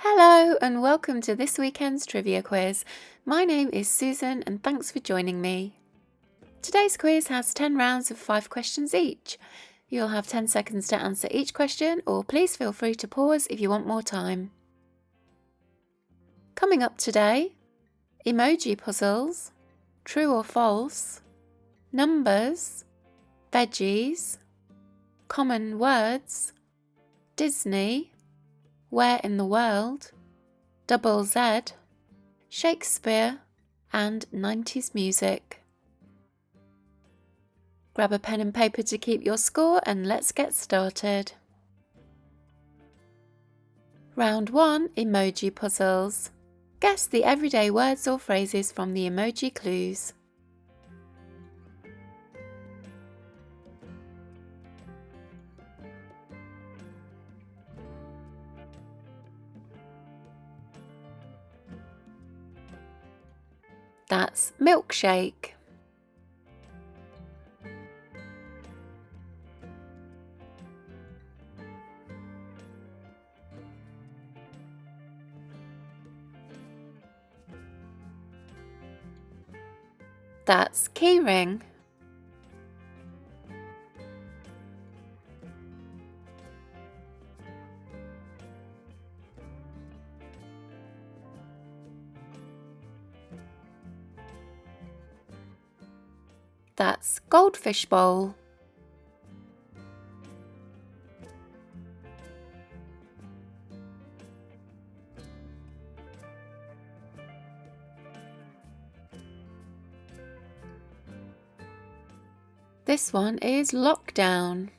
Hello and welcome to this weekend's trivia quiz. My name is Susan and thanks for joining me. Today's quiz has 10 rounds of 5 questions each. You'll have 10 seconds to answer each question, or please feel free to pause if you want more time. Coming up today, emoji puzzles, true or false, numbers, veggies, common words, Disney, where in the world, double Z, Shakespeare, and 90s music. Grab a pen and paper to keep your score and let's get started. Round 1, emoji puzzles. Guess the everyday words or phrases from the emoji clues. That's milkshake. That's keyring. That's goldfish bowl. This one is lockdown.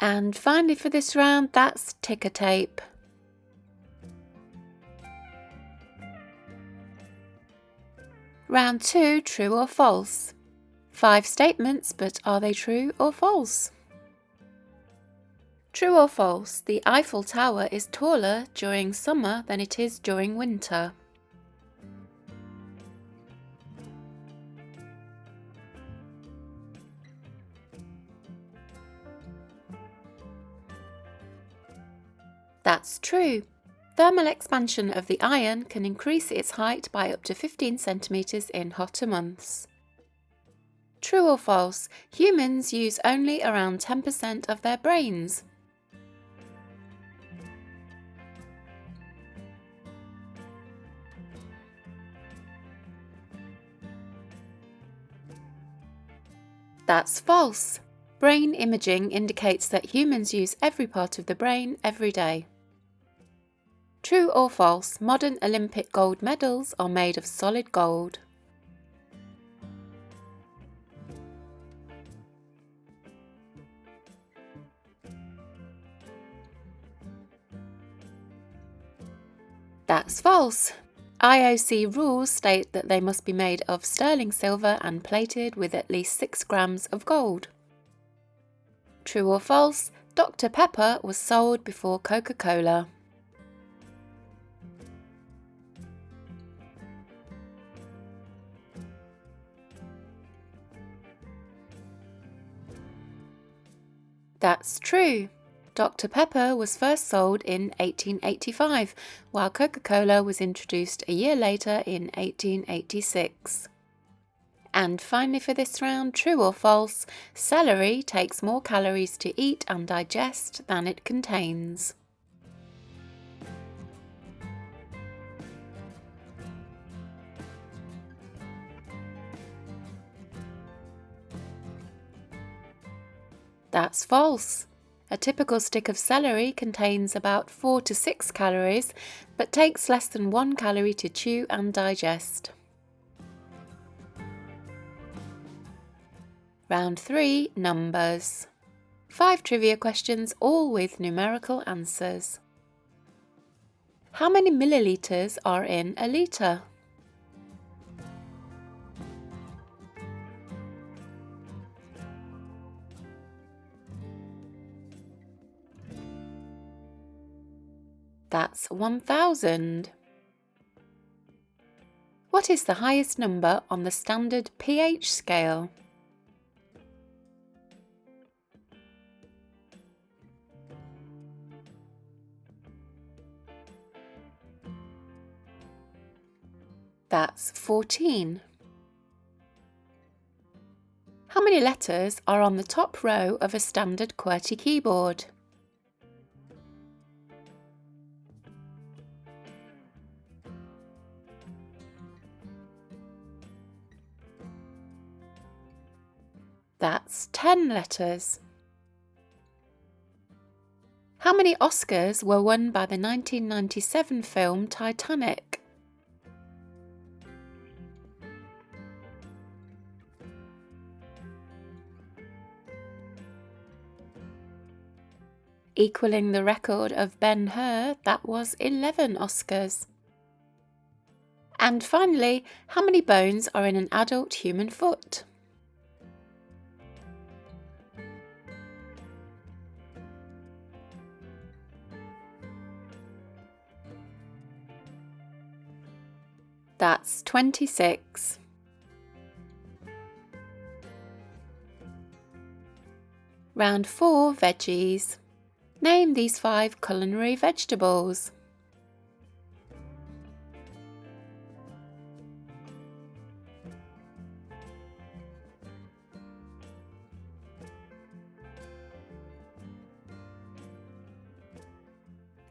And finally for this round, that's ticker tape. Round 2, true or false. 5 statements, but are they true or false? True or false, the Eiffel Tower is taller during summer than it is during winter. That's true. Thermal expansion of the iron can increase its height by up to 15 centimetres in hotter months. True or false, humans use only around 10% of their brains. That's false. Brain imaging indicates that humans use every part of the brain every day. True or false, modern Olympic gold medals are made of solid gold. That's false. IOC rules state that they must be made of sterling silver and plated with at least 6 grams of gold. True or false, Dr. Pepper was sold before Coca-Cola. That's true. Dr. Pepper was first sold in 1885, while Coca-Cola was introduced a year later in 1886. And finally for this round, true or false, celery takes more calories to eat and digest than it contains. That's false. A typical stick of celery contains about 4 to 6 calories, but takes less than 1 calorie to chew and digest. Round 3, numbers. 5 trivia questions, all with numerical answers. How many millilitres are in a litre? That's 1000. What is the highest number on the standard pH scale? That's 14. How many letters are on the top row of a standard QWERTY keyboard? That's 10 letters. How many Oscars were won by the 1997 film Titanic? Equaling the record of Ben-Hur, that was 11 Oscars. And finally, how many bones are in an adult human foot? That's 26. Round 4, veggies. Name these 5 culinary vegetables.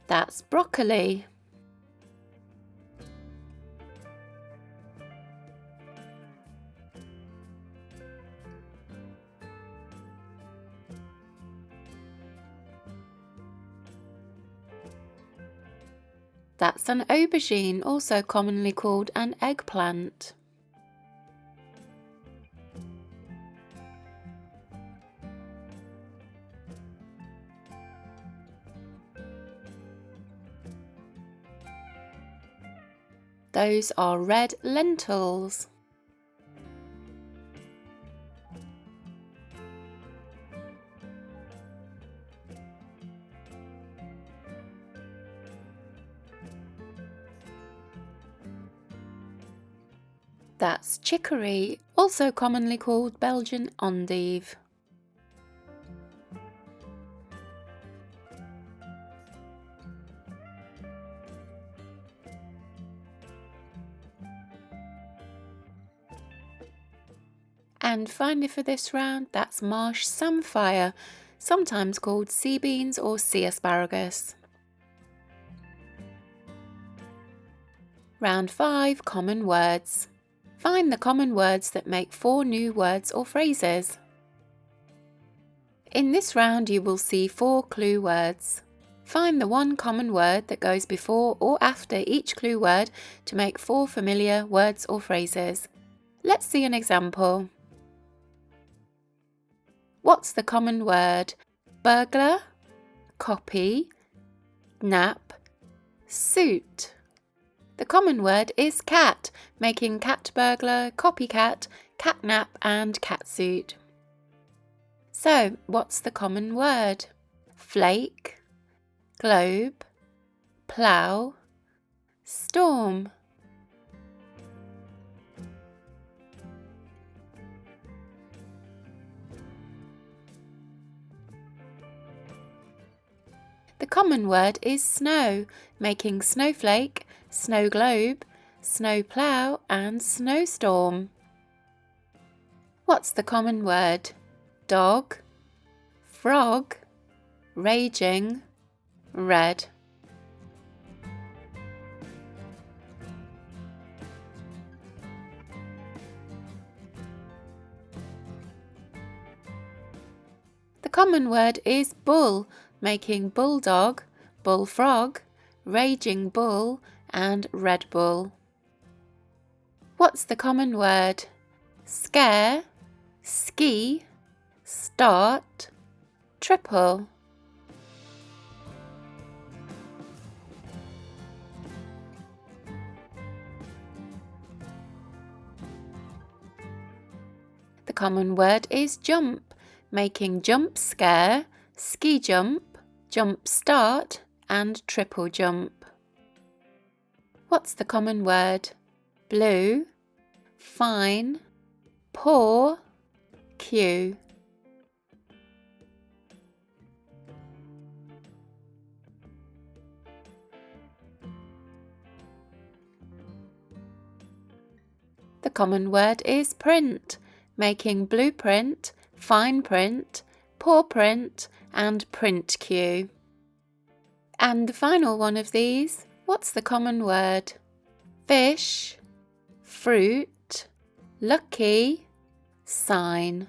That's broccoli. That's an aubergine, also commonly called an eggplant. Those are red lentils. That's chicory, also commonly called Belgian endive. And finally for this round, that's marsh samphire, sometimes called sea beans or sea asparagus. Round 5, common words. Find the common words that make 4 new words or phrases. In this round you will see 4 clue words. Find the one common word that goes before or after each clue word to make 4 familiar words or phrases. Let's see an example. What's the common word? Burglar, copy, nap, suit. The common word is cat, making cat burglar, copycat, catnap and catsuit. So, what's the common word? Flake, globe, plough, storm. The common word is snow, making snowflake, snow globe, snow plough and snowstorm. What's the common word? Dog, frog, raging, red. The common word is bull, making bulldog, bullfrog, raging bull and red bull. What's the common word? Scare, ski, start, triple. The common word is jump, making jump scare, ski jump, jump start and triple jump. What's the common word? blue, fine, poor, Q. The common word is print, making blueprint, fine print, poor print, and print queue. And the final one of these, what's the common word? Fish, fruit, lucky, sign.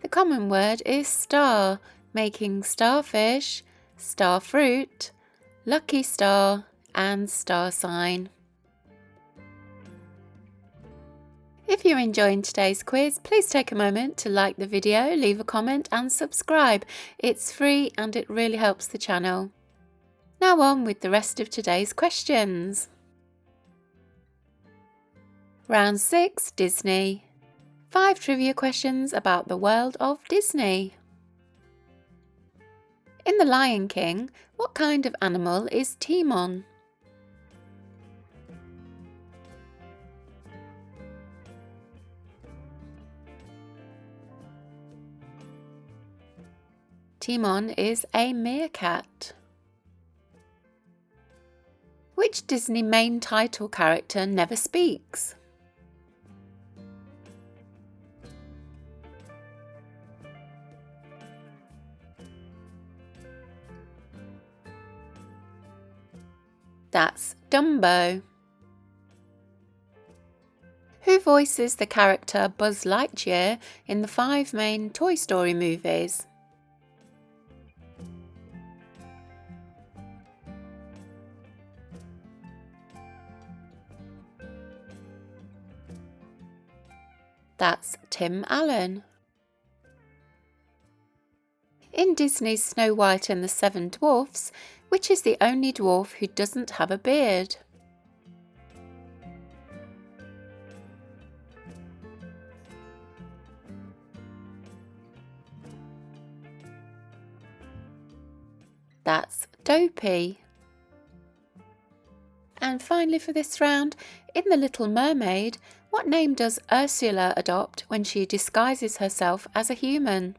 The common word is star, making starfish, star fruit, lucky star, and star sign. If you're enjoying today's quiz, please take a moment to like the video, leave a comment and subscribe. It's free and it really helps the channel. Now on with the rest of today's questions. Round 6, Disney. 5 trivia questions about the world of Disney. In The Lion King, what kind of animal is Timon? Timon is a meerkat. Which Disney main title character never speaks? That's Dumbo. Who voices the character Buzz Lightyear in the 5 main Toy Story movies? That's Tim Allen. In Disney's Snow White and the 7 Dwarfs, which is the only dwarf who doesn't have a beard? That's Dopey. And finally for this round, in The Little Mermaid, what name does Ursula adopt when she disguises herself as a human?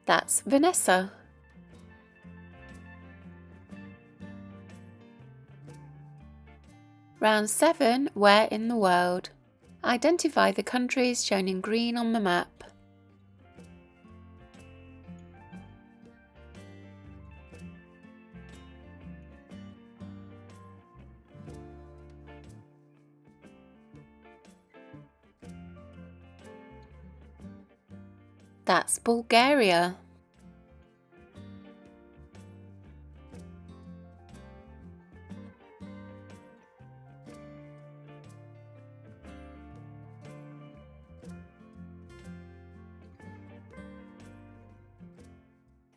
That's Vanessa. Round 7, where in the world? Identify the countries shown in green on the map. That's Bulgaria.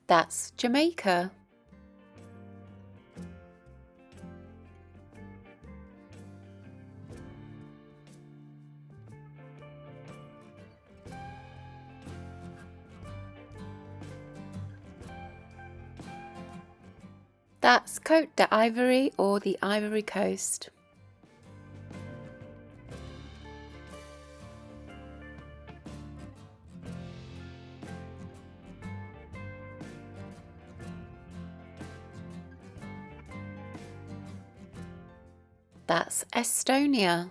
That's Jamaica. That's Côte d'Ivoire or the Ivory Coast. That's Estonia.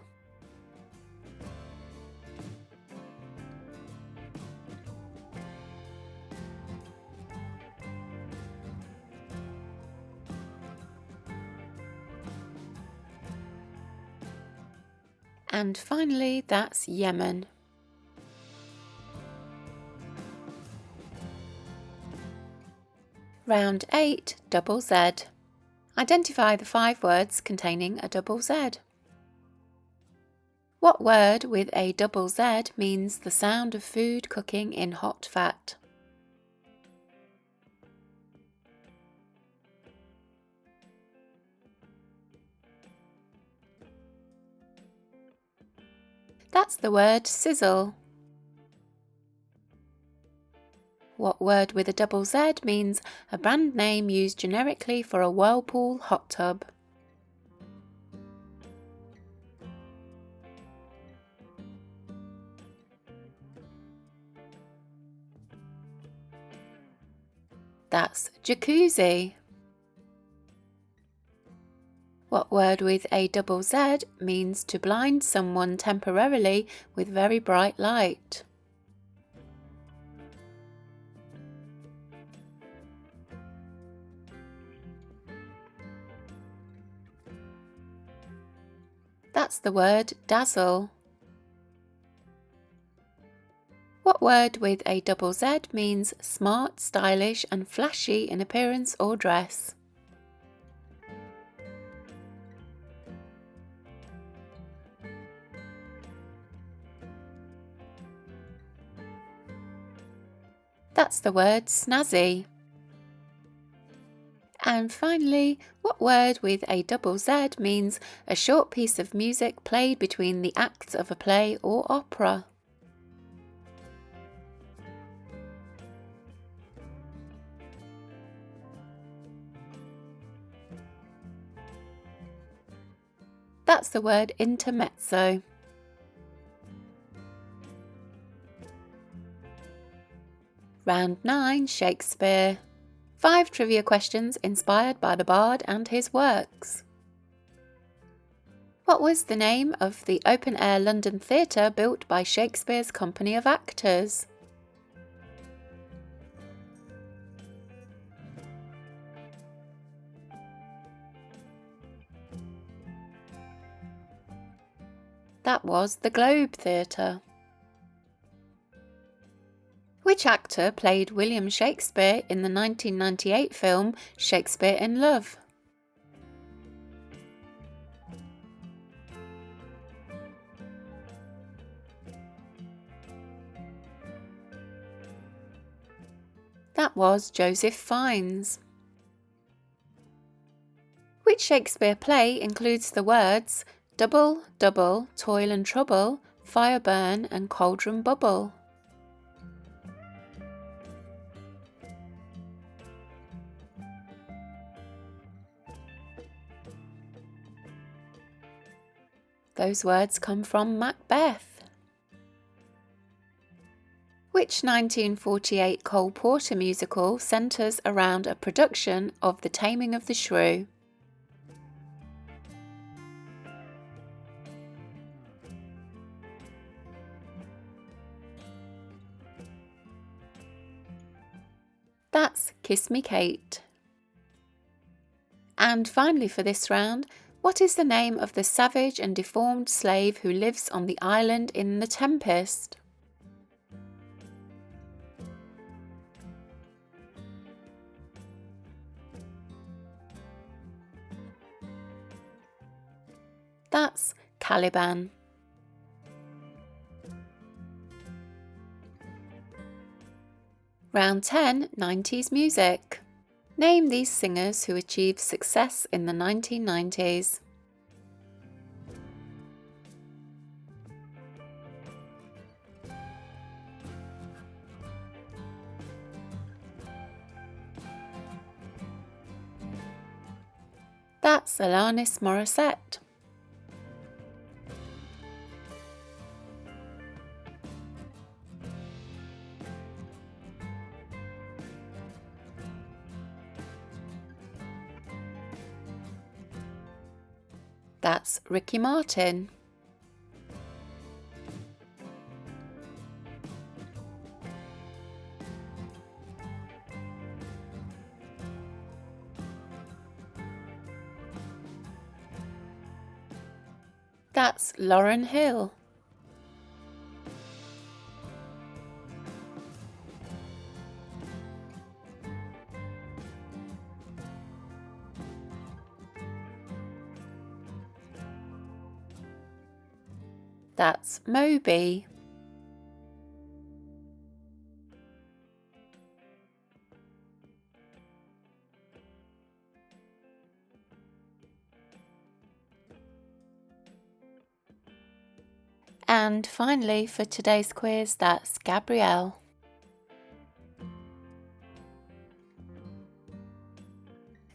And finally, that's Yemen. Round 8, double Z. Identify the 5 words containing a double Z. What word with a double Z means the sound of food cooking in hot fat? That's the word sizzle. What word with a double Z means a brand name used generically for a whirlpool hot tub? That's jacuzzi. What word with a double Z means to blind someone temporarily with very bright light? That's the word dazzle. What word with a double Z means smart, stylish and flashy in appearance or dress? That's the word snazzy. And finally, what word with a double Z means a short piece of music played between the acts of a play or opera? That's the word intermezzo. Round 9, Shakespeare. 5 trivia questions inspired by the bard and his works. What was the name of the open-air London theatre built by Shakespeare's company of actors? That was the Globe Theatre. Which actor played William Shakespeare in the 1998 film Shakespeare in Love? That was Joseph Fiennes. Which Shakespeare play includes the words double, double, toil and trouble, fire burn and cauldron bubble? Those words come from Macbeth. Which 1948 Cole Porter musical centres around a production of The Taming of the Shrew? That's Kiss Me Kate. And finally for this round, what is the name of the savage and deformed slave who lives on the island in The Tempest? That's Caliban. Round 10, 90s music. Name these singers who achieved success in the 1990s. That's Alanis Morissette. That's Ricky Martin. That's Lauryn Hill. That's Moby. And finally, for today's quiz, that's Gabrielle.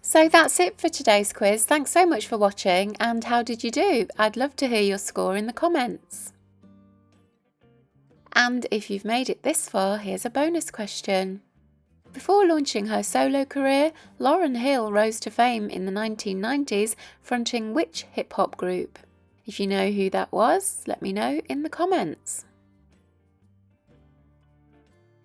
So that's it for today's quiz. Thanks so much for watching, and how did you do? I'd love to hear your score in the comments. And if you've made it this far, here's a bonus question. Before launching her solo career, Lauryn Hill rose to fame in the 1990s, fronting which hip-hop group? If you know who that was, let me know in the comments.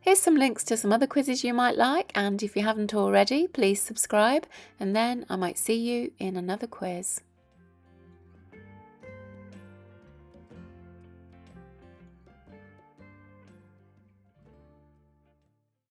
Here's some links to some other quizzes you might like, and if you haven't already, please subscribe, and then I might see you in another quiz.